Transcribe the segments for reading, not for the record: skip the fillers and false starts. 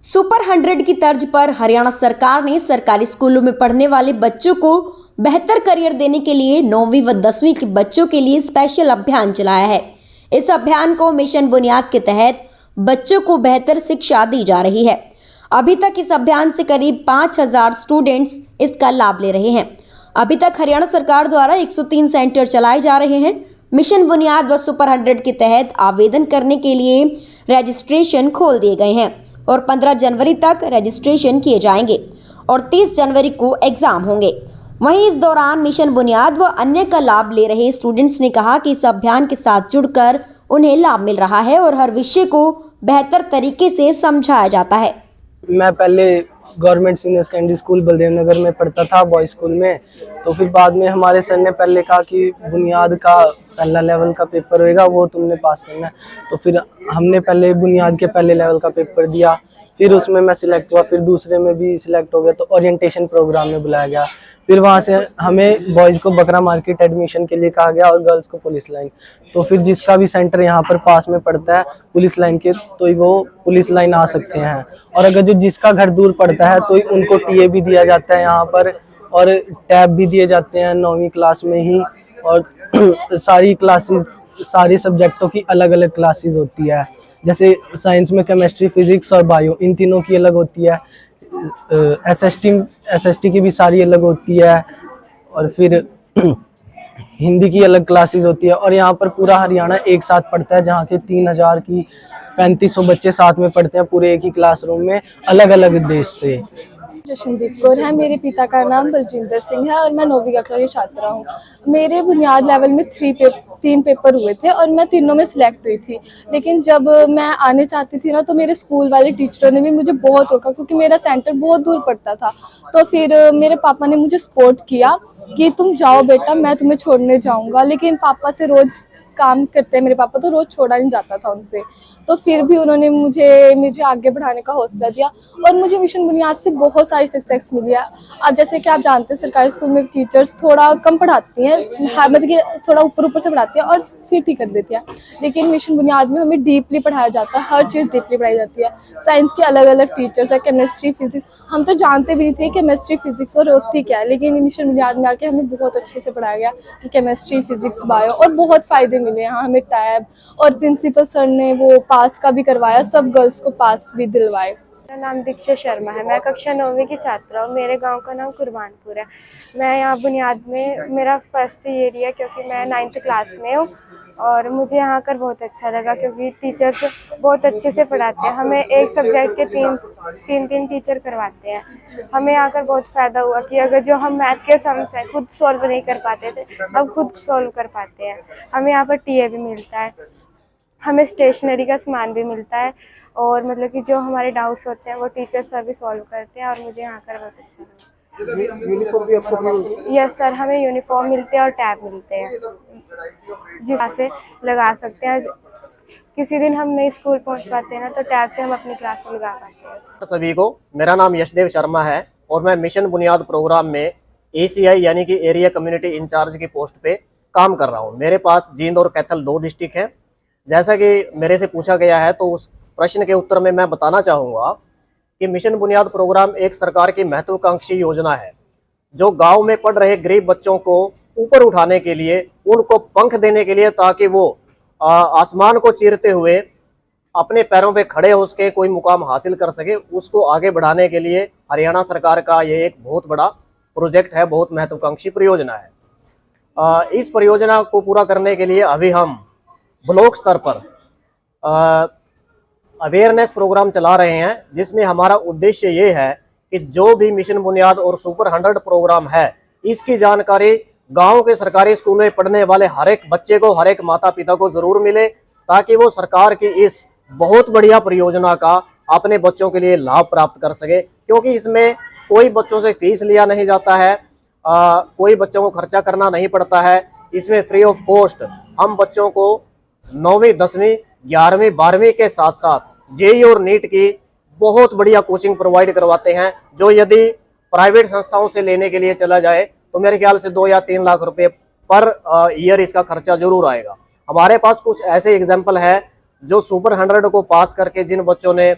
Super 100 की तर्ज पर हरियाणा सरकार ने सरकारी स्कूलों में पढ़ने वाले बच्चों को बेहतर करियर देने के लिए 9वीं व 10वीं के बच्चों के लिए स्पेशल अभियान चलाया है। इस अभियान को मिशन बुनियाद के तहत बच्चों को बेहतर शिक्षा दी जा रही है। अभी तक इस अभियान से करीब 5000 स्टूडेंट्स इसका लाभ ले रहे हैं। अभी तक हरियाणा सरकार द्वारा 103 सेंटर चलाए जा रहे हैं। मिशन बुनियाद व सुपर 100 के तहत आवेदन करने के लिए रजिस्ट्रेशन खोल दिए गए हैं और 15 जनवरी तक रजिस्ट्रेशन किए जाएंगे और 30 जनवरी को एग्जाम होंगे। वहीं इस दौरान मिशन बुनियाद व अन्य का लाभ ले रहे स्टूडेंट्स ने कहा कि इस अभियान के साथ जुड़कर उन्हें लाभ मिल रहा है और हर विषय को बेहतर तरीके से समझाया जाता है। मैं पहले government senior secondary school Baldev Nagar में पढ़ता था, बॉयज स्कूल में। तो फिर बाद में हमारे सर ने पहले कहा कि बुनियाद का पहला लेवल का पेपर होएगा, वो तुमने पास करना है। तो फिर हमने पहले बुनियाद के पहले लेवल का पेपर दिया, फिर उसमें मैं सिलेक्ट हुआ, फिर दूसरे में भी सिलेक्ट हो गया। तो ओरिएंटेशन प्रोग्राम में बुलाया गया, फिर वहाँ से हमें बॉयज़ को बकरा मार्केट एडमिशन के लिए कहा गया और गर्ल्स को पुलिस लाइन। तो फिर जिसका भी सेंटर यहाँ पर पास में पड़ता है पुलिस लाइन के, तो वो पुलिस लाइन आ सकते हैं। और अगर जिसका घर दूर पड़ता है तो उनको टीए भी दिया जाता है यहाँ पर, और टैब भी दिए जाते हैं 9वीं क्लास में ही। और सारी क्लासेस, सारे सब्जेक्टों की अलग अलग क्लासेस होती है। जैसे साइंस में केमिस्ट्री, फिजिक्स और बायो, इन तीनों की अलग होती है। एसएसटी की भी सारी अलग होती है। और फिर हिंदी की अलग क्लासेस होती है। और यहाँ पर पूरा हरियाणा एक साथ पढ़ता है, जहाँ के 3000 की 3500 बच्चे साथ में पढ़ते हैं पूरे एक ही क्लासरूम में, अलग अलग देश से। जशनदीप कौर है, मेरे पिता का नाम बलजिंदर सिंह है और मैं 9वीं कक्षा की छात्रा हूँ। मेरे बुनियाद लेवल में 3 पेपर हुए थे और मैं तीनों में सिलेक्ट हुई थी। लेकिन जब मैं आने चाहती थी ना, तो मेरे स्कूल वाले टीचरों ने भी मुझे बहुत रोका, क्योंकि मेरा सेंटर बहुत दूर पड़ता था। तो फिर मेरे पापा ने मुझे सपोर्ट किया कि तुम जाओ बेटा, मैं तुम्हें छोड़ने जाऊँगा। लेकिन पापा से रोज़ काम करते हैं मेरे पापा, तो रोज़ छोड़ा नहीं जाता था उनसे। तो फिर भी उन्होंने मुझे आगे बढ़ाने का हौसला दिया और मुझे मिशन बुनियाद से बहुत सारी सक्सेस मिली है। अब जैसे कि आप जानते हैं, सरकारी स्कूल में टीचर्स थोड़ा कम पढ़ाती हैं, मतलब कि थोड़ा ऊपर से पढ़ाती हैं और फिर ठीक कर देती है। लेकिन मिशन बुनियाद में हमें डीपली पढ़ाया जाता है, हर चीज़ डीपली पढ़ाई जाती है। साइंस के अलग अलग टीचर्स है, केमिस्ट्री, फिजिक्स, हम तो जानते भी नहीं थे केमिस्ट्री, फिजिक्स और होती क्या है। लेकिन मिशन बुनियाद में आके हमें बहुत अच्छे से पढ़ाया गया कि केमिस्ट्री, फिजिक्स, बायो, और बहुत फ़ायदे मिले यहाँ हमें। टैब और प्रिंसिपल सर ने वो पास का भी करवाया, सब गर्ल्स को पास भी दिलवाए। मेरा नाम दीक्षा शर्मा है, मैं कक्षा 9वीं की छात्रा हूँ। मेरे गांव का नाम कुर्बानपुर है। मैं यहाँ बुनियाद में मेरा फर्स्ट ईयर ही है, क्योंकि मैं 9th क्लास में हूँ। और मुझे यहाँ कर बहुत अच्छा लगा, क्योंकि टीचर्स बहुत अच्छे से पढ़ाते हैं। हमें एक सब्जेक्ट के तीन टीचर करवाते हैं। हमें आकर बहुत फ़ायदा हुआ कि अगर जो हम मैथ के सम्स हैं खुद सॉल्व नहीं कर पाते थे, अब खुद सॉल्व कर पाते हैं। हमें यहाँ पर टीए भी मिलता है, हमें स्टेशनरी का सामान भी मिलता है, और मतलब कि जो हमारे डाउट्स होते हैं वो टीचर सर भी सॉल्व करते हैं। और मुझे यहाँ कर बहुत अच्छा लगा। यूनिफॉर्म भी आपको? यस सर, हमें यूनिफॉर्म मिलते हैं और टैब मिलते हैं, जिस से लगा सकते हैं। किसी दिन हम नहीं स्कूल पहुँच पाते हैं ना, तो टैब से हम अपनी क्लास में लगा पाते हैं। सभी को, मेरा नाम यशदेव शर्मा है और मैं मिशन बुनियाद प्रोग्राम में ACI यानी कि एरिया कम्युनिटी इंचार्ज की पोस्ट पे काम कर रहा हूँ। मेरे पास जींद और कैथल 2 डिस्ट्रिक्ट हैं। जैसा कि मेरे से पूछा गया है, तो उस प्रश्न के उत्तर में मैं बताना चाहूँगा कि मिशन बुनियाद प्रोग्राम एक सरकार की महत्वाकांक्षी योजना है, जो गांव में पढ़ रहे गरीब बच्चों को ऊपर उठाने के लिए, उनको पंख देने के लिए, ताकि वो आसमान को चीरते हुए अपने पैरों पे खड़े हो सके, कोई मुकाम हासिल कर सके, उसको आगे बढ़ाने के लिए हरियाणा सरकार का ये एक बहुत बड़ा प्रोजेक्ट है, बहुत महत्वाकांक्षी परियोजना है। इस परियोजना को पूरा करने के लिए अभी हम ब्लॉक स्तर पर अवेयरनेस प्रोग्राम चला रहे हैं, जिसमें हमारा उद्देश्य ये है कि जो भी मिशन बुनियाद और सुपर 100 प्रोग्राम है, इसकी जानकारी गांव के सरकारी स्कूलों में पढ़ने वाले हर एक बच्चे को, हर एक माता पिता को जरूर मिले, ताकि वो सरकार की इस बहुत बढ़िया परियोजना का अपने बच्चों के लिए लाभ प्राप्त कर सके। क्योंकि इसमें कोई बच्चों से फीस लिया नहीं जाता है, कोई बच्चों को खर्चा करना नहीं पड़ता है। इसमें फ्री ऑफ कॉस्ट हम बच्चों को 9वीं, 10वीं, 11वीं, 12वीं के साथ साथ जेईई और नीट की बहुत बढ़िया कोचिंग प्रोवाइड करवाते हैं, जो यदि प्राइवेट संस्थाओं से लेने के लिए चला जाए तो मेरे ख्याल से 2 या 3 लाख रुपए पर ईयर इसका खर्चा जरूर आएगा। हमारे पास कुछ ऐसे एग्जाम्पल है जो सुपर 100 को पास करके जिन बच्चों ने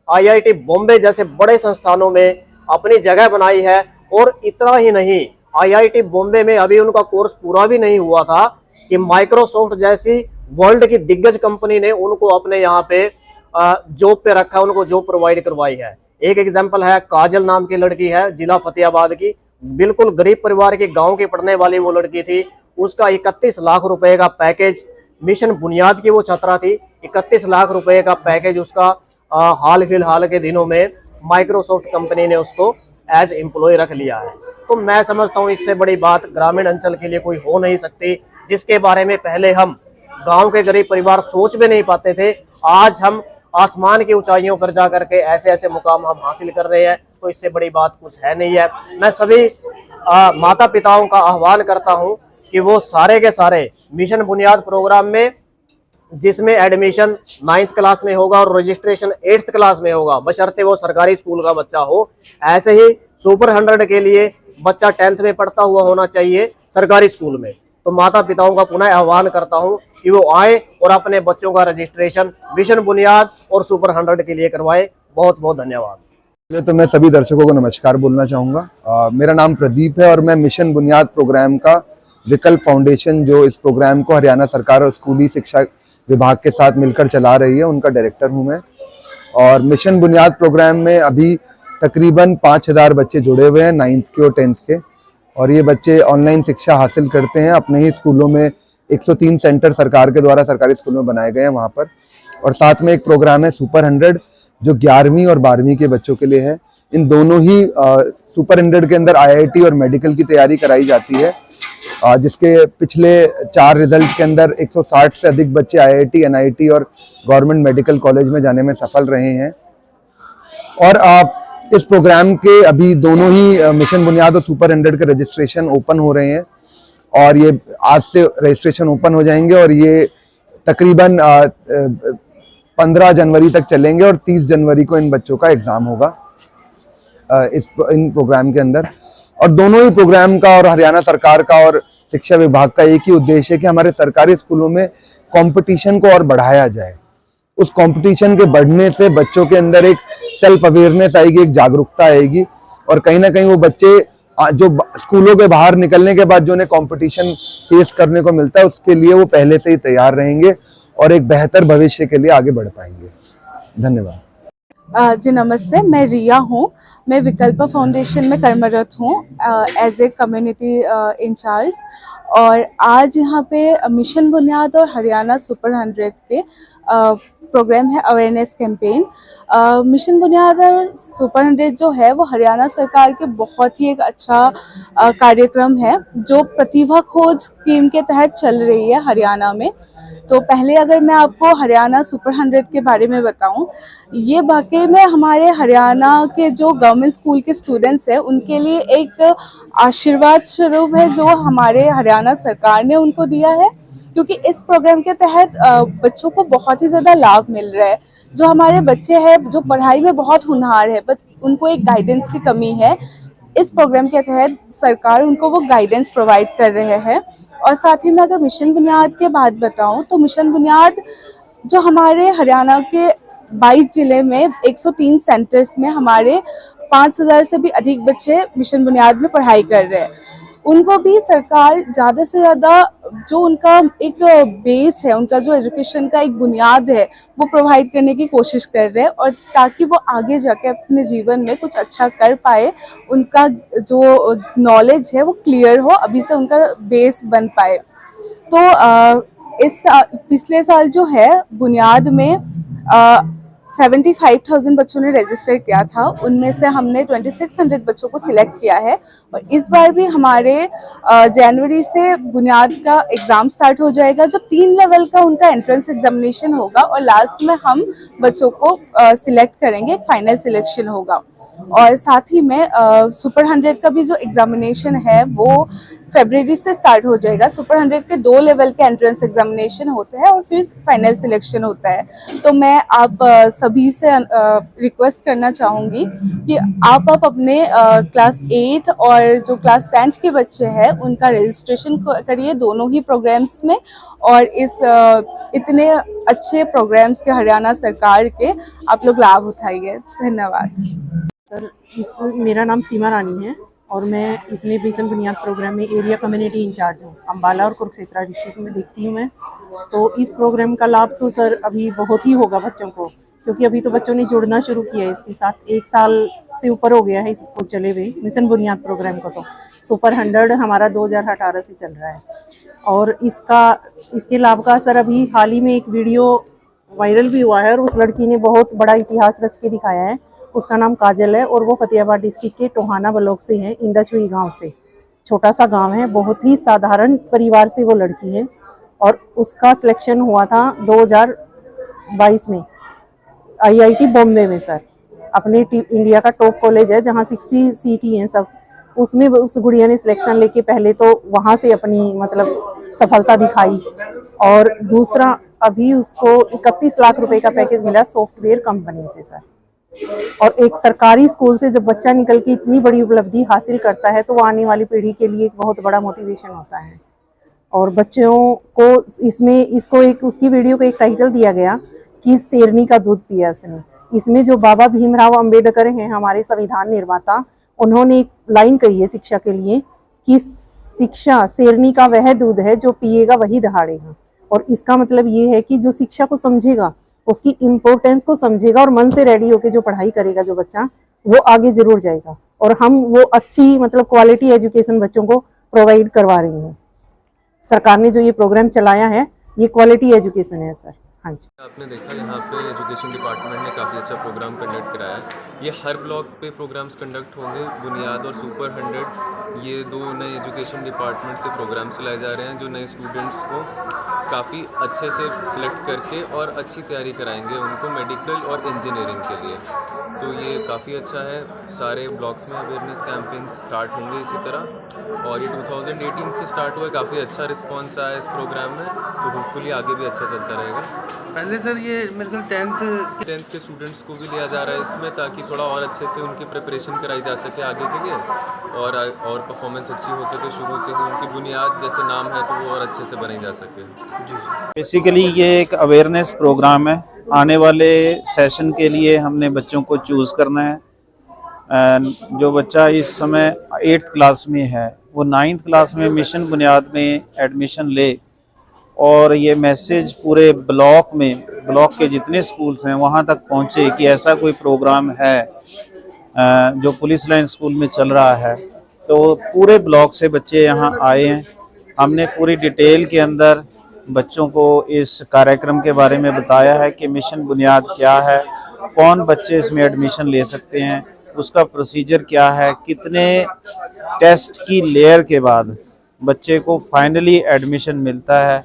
IIT बॉम्बे जैसे बड़े संस्थानों में अपनी जगह बनाई है। और इतना ही नहीं, IIT बॉम्बे में अभी उनका कोर्स पूरा भी नहीं हुआ था कि माइक्रोसॉफ्ट जैसी वर्ल्ड की दिग्गज कंपनी ने उनको अपने यहाँ पे जॉब पे रखा, उनको जॉब प्रोवाइड करवाई है। एक एग्जांपल है, काजल नाम की लड़की है, जिला फतेहाबाद की, बिल्कुल गरीब परिवार के गांव की पढ़ने वाली वो लड़की थी। उसका 31 लाख रुपए का पैकेज, मिशन बुनियाद की वो छात्रा थी, 31 लाख रुपए का पैकेज उसका हाल फिलहाल के दिनों में माइक्रोसॉफ्ट कंपनी ने उसको एज एम्प्लॉय रख लिया है। तो मैं समझता हूँ इससे बड़ी बात ग्रामीण अंचल के लिए कोई हो नहीं सकती, जिसके बारे में पहले हम गांव के गरीब परिवार सोच भी नहीं पाते थे। आज हम आसमान की ऊंचाइयों पर जा करके ऐसे ऐसे मुकाम हम हासिल कर रहे हैं, तो इससे बड़ी बात कुछ है नहीं है। मैं सभी माता पिताओं का आह्वान करता हूं कि वो सारे के सारे मिशन बुनियाद प्रोग्राम में, जिसमें एडमिशन 9th क्लास में होगा और रजिस्ट्रेशन 8th क्लास में होगा, बशर्ते वो सरकारी स्कूल का बच्चा हो। ऐसे ही सुपर 100 के लिए बच्चा 10th में पढ़ता हुआ होना चाहिए सरकारी स्कूल में। तो माता पिताओं का पुनः आह्वान करता हूं कि वो आए और अपने बच्चों का रजिस्ट्रेशन मिशन बुनियाद और सुपर 100 के लिए करवाए। बहुत बहुत धन्यवाद। तो मैं सभी दर्शकों को नमस्कार बोलना चाहूँगा। मेरा नाम प्रदीप है और मैं मिशन बुनियाद प्रोग्राम का विकल्प फाउंडेशन, जो इस प्रोग्राम को हरियाणा सरकार और स्कूली शिक्षा विभाग के साथ मिलकर चला रही है, उनका डायरेक्टर हूँ मैं। और मिशन बुनियाद प्रोग्राम में अभी तकरीबन 5000 बच्चे जुड़े हुए हैं 9th के और 10th के, और ये बच्चे ऑनलाइन शिक्षा हासिल करते हैं अपने ही स्कूलों में। 103 सेंटर सरकार के द्वारा सरकारी स्कूलों में बनाए गए हैं वहाँ पर। और साथ में एक प्रोग्राम है सुपर 100, जो 11वीं और 12वीं के बच्चों के लिए है। इन दोनों ही सुपर 100 के अंदर IIT और मेडिकल की तैयारी कराई जाती है, जिसके पिछले 4 रिजल्ट के अंदर 160 से अधिक बच्चे IIT, NIT और गवर्नमेंट मेडिकल कॉलेज में जाने में सफल रहे हैं। और इस प्रोग्राम के अभी दोनों ही मिशन बुनियाद और सुपर 100 के रजिस्ट्रेशन ओपन हो रहे हैं, और ये आज से रजिस्ट्रेशन ओपन हो जाएंगे और ये तकरीबन 15 जनवरी तक चलेंगे और 30 जनवरी को इन बच्चों का एग्ज़ाम होगा इन प्रोग्राम के अंदर। और दोनों ही प्रोग्राम का और हरियाणा सरकार का और शिक्षा विभाग का एक ही उद्देश्य है कि हमारे सरकारी स्कूलों में कंपटीशन को और बढ़ाया जाए। उस कंपटीशन के बढ़ने से बच्चों के अंदर एक सेल्फ अवेयरनेस आएगी, एक जागरूकता आएगी, और कहीं ना कहीं वो बच्चे जो स्कूलों के बाहर निकलने के बाद जो उन्हें कंपटीशन फेस करने को मिलता है, उसके लिए वो पहले से ही तैयार रहेंगे और एक बेहतर भविष्य के लिए आगे बढ़ पाएंगे। धन्यवाद। जी नमस्ते, मैं रिया हूँ। मैं विकल्प फाउंडेशन में कर्मरत हूँ एज ए कम्युनिटी इंचार्ज, और आज यहाँ पे मिशन बुनियाद और हरियाणा सुपर 100 के प्रोग्राम है अवेयरनेस कैंपेन। मिशन बुनियाद और सुपर 100 जो है वो हरियाणा सरकार के बहुत ही एक अच्छा कार्यक्रम है, जो प्रतिभा खोज स्कीम के तहत चल रही है हरियाणा में। तो पहले अगर मैं आपको हरियाणा सुपर 100 के बारे में बताऊं, ये वाकई में हमारे हरियाणा के जो गवर्नमेंट स्कूल के स्टूडेंट्स हैं उनके लिए एक आशीर्वाद स्वरूप है, जो हमारे हरियाणा सरकार ने उनको दिया है, क्योंकि इस प्रोग्राम के तहत बच्चों को बहुत ही ज़्यादा लाभ मिल रहा है। जो हमारे बच्चे हैं जो पढ़ाई में बहुत होनहार है, बट उनको एक गाइडेंस की कमी है, इस प्रोग्राम के तहत सरकार उनको वो गाइडेंस प्रोवाइड कर रहे हैं। और साथ ही मैं अगर मिशन बुनियाद के बात बताऊं, तो मिशन बुनियाद जो हमारे हरियाणा के 22 जिले में 103 सेंटर्स में हमारे 5000 से भी अधिक बच्चे मिशन बुनियाद में पढ़ाई कर रहे हैं। उनको भी सरकार ज़्यादा से ज़्यादा जो उनका एक बेस है, उनका जो एजुकेशन का एक बुनियाद है, वो प्रोवाइड करने की कोशिश कर रहे हैं, और ताकि वो आगे जाके अपने जीवन में कुछ अच्छा कर पाए, उनका जो नॉलेज है वो क्लियर हो, अभी से उनका बेस बन पाए। तो पिछले साल जो है बुनियाद में 75,000 बच्चों ने रजिस्टर किया था, उनमें से हमने 2600 बच्चों को सिलेक्ट किया है। और इस बार भी हमारे जनवरी से बुनियाद का एग्ज़ाम स्टार्ट हो जाएगा, जो 3 लेवल का उनका एंट्रेंस एग्जामिनेशन होगा, और लास्ट में हम बच्चों को सिलेक्ट करेंगे, फाइनल सिलेक्शन होगा। और साथ ही में सुपर 100 का भी जो एग्जामिनेशन है वो फरवरी से स्टार्ट हो जाएगा। सुपर 100 के 2 लेवल के एंट्रेंस एग्जामिनेशन होते हैं और फिर फाइनल सिलेक्शन होता है। तो मैं आप सभी से रिक्वेस्ट करना चाहूँगी कि आप अपने क्लास 8 और जो क्लास 10 के बच्चे हैं उनका रजिस्ट्रेशन करिए दोनों ही प्रोग्राम्स में, और इस इतने अच्छे प्रोग्राम्स के हरियाणा सरकार के आप लोग लाभ उठाइए। धन्यवाद। सर, मेरा नाम सीमा रानी है और मैं इसमें मिशन बुनियाद प्रोग्राम में एरिया कम्युनिटी इंचार्ज हूँ। अम्बाला और कुरुक्षेत्र डिस्ट्रिक्ट में देखती हूँ मैं। तो इस प्रोग्राम का लाभ तो सर अभी बहुत ही होगा बच्चों को, क्योंकि अभी तो बच्चों ने जुड़ना शुरू किया है इसके साथ। 1 साल से ऊपर हो गया है इसको चले हुए मिशन बुनियाद प्रोग्राम को। तो सुपर 100 हमारा 2018 से चल रहा है और इसके लाभ का सर अभी हाल ही में एक वीडियो वायरल भी हुआ है और उस लड़की ने बहुत बड़ा इतिहास रच के दिखाया है। उसका नाम काजल है और वो फतेहाबाद डिस्ट्रिक्ट के टोहाना ब्लॉक से है, इंदाचुई गांव से। छोटा सा गांव है, बहुत ही साधारण परिवार से वो लड़की है और उसका सिलेक्शन हुआ था 2022 में IIT बॉम्बे में सर। अपने इंडिया का टॉप कॉलेज है जहाँ 60 सीट हैं सब, उसमें उस गुड़िया ने सिलेक्शन लेके पहले तो वहाँ से अपनी मतलब सफलता दिखाई। और दूसरा अभी उसको 31 लाख रुपए का पैकेज मिला सॉफ्टवेयर कंपनी से सर। और एक सरकारी स्कूल से जब बच्चा निकल के इतनी बड़ी उपलब्धि हासिल करता है तो वो आने वाली पीढ़ी के लिए एक बहुत बड़ा मोटिवेशन होता है। और बच्चों को उसकी वीडियो को एक टाइटल दिया गया कि शेरनी का दूध पिया उसने। इसमें जो बाबा भीमराव अंबेडकर हैं हमारे संविधान निर्माता, उन्होंने एक लाइन कही है शिक्षा के लिए कि शिक्षा शेरनी का वह दूध है जो पिएगा वही दहाड़ेगा। और इसका मतलब ये है कि जो शिक्षा को समझेगा, उसकी इम्पोर्टेंस को समझेगा और मन से रेडी होके जो पढ़ाई करेगा जो बच्चा, वो आगे जरूर जाएगा। और हम वो अच्छी मतलब क्वालिटी एजुकेशन बच्चों को प्रोवाइड करवा रही हैं। सरकार ने जो ये प्रोग्राम चलाया है ये क्वालिटी एजुकेशन है सर। हाँ जी, आपने देखा यहाँ पे एजुकेशन डिपार्टमेंट ने काफ़ी अच्छा प्रोग्राम कंडक्ट कराया है। ये हर ब्लॉक पे प्रोग्राम्स कंडक्ट होंगे। बुनियाद और सुपर 100 ये 2 नए एजुकेशन डिपार्टमेंट से प्रोग्राम्स चलाए जा रहे हैं जो नए स्टूडेंट्स को काफ़ी अच्छे से सिलेक्ट करके और अच्छी तैयारी कराएंगे उनको मेडिकल और इंजीनियरिंग के लिए। तो ये काफ़ी अच्छा है। सारे ब्लॉक्स में अवेयरनेस कैंपेन्स स्टार्ट होंगे इसी तरह, और ये 2018 से स्टार्ट हुआ है। काफ़ी अच्छा रिस्पॉन्स आया इस प्रोग्राम में, तो होपफुली आगे भी अच्छा चलता रहेगा। पहले सर ये मेरे ख्याल 10th के स्टूडेंट्स को भी लिया जा रहा है इसमें, ताकि थोड़ा और अच्छे से उनकी प्रिपरेशन कराई जा सके आगे के लिए और परफॉर्मेंस अच्छी हो सके। शुरू से ही उनकी बुनियाद जैसे नाम है तो वो और अच्छे से बनाई जा सके। बेसिकली ये एक अवेयरनेस प्रोग्राम है। आने वाले सेशन के लिए हमने बच्चों को चूज़ करना है। जो बच्चा इस समय 8th क्लास में है वो 9th क्लास में मिशन बुनियाद में एडमिशन ले, और ये मैसेज पूरे ब्लॉक के जितने स्कूल्स हैं वहाँ तक पहुँचे कि ऐसा कोई प्रोग्राम है जो पुलिस लाइन स्कूल में चल रहा है। तो पूरे ब्लॉक से बच्चे यहाँ आए हैं। हमने पूरी डिटेल के अंदर बच्चों को इस कार्यक्रम के बारे में बताया है कि मिशन बुनियाद क्या है, कौन बच्चे इसमें एडमिशन ले सकते हैं, उसका प्रोसीजर क्या है, कितने टेस्ट की लेयर के बाद बच्चे को फाइनली एडमिशन मिलता है,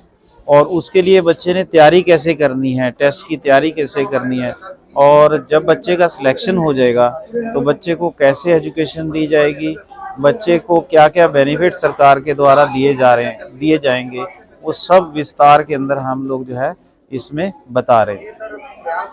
और उसके लिए बच्चे ने तैयारी कैसे करनी है, टेस्ट की तैयारी कैसे करनी है, और जब बच्चे का सिलेक्शन हो जाएगा तो बच्चे को कैसे एजुकेशन दी जाएगी, बच्चे को क्या क्या बेनिफिट सरकार के द्वारा दिए जाएंगे, वो सब विस्तार के अंदर हम लोग जो है इसमें बता रहे हैं।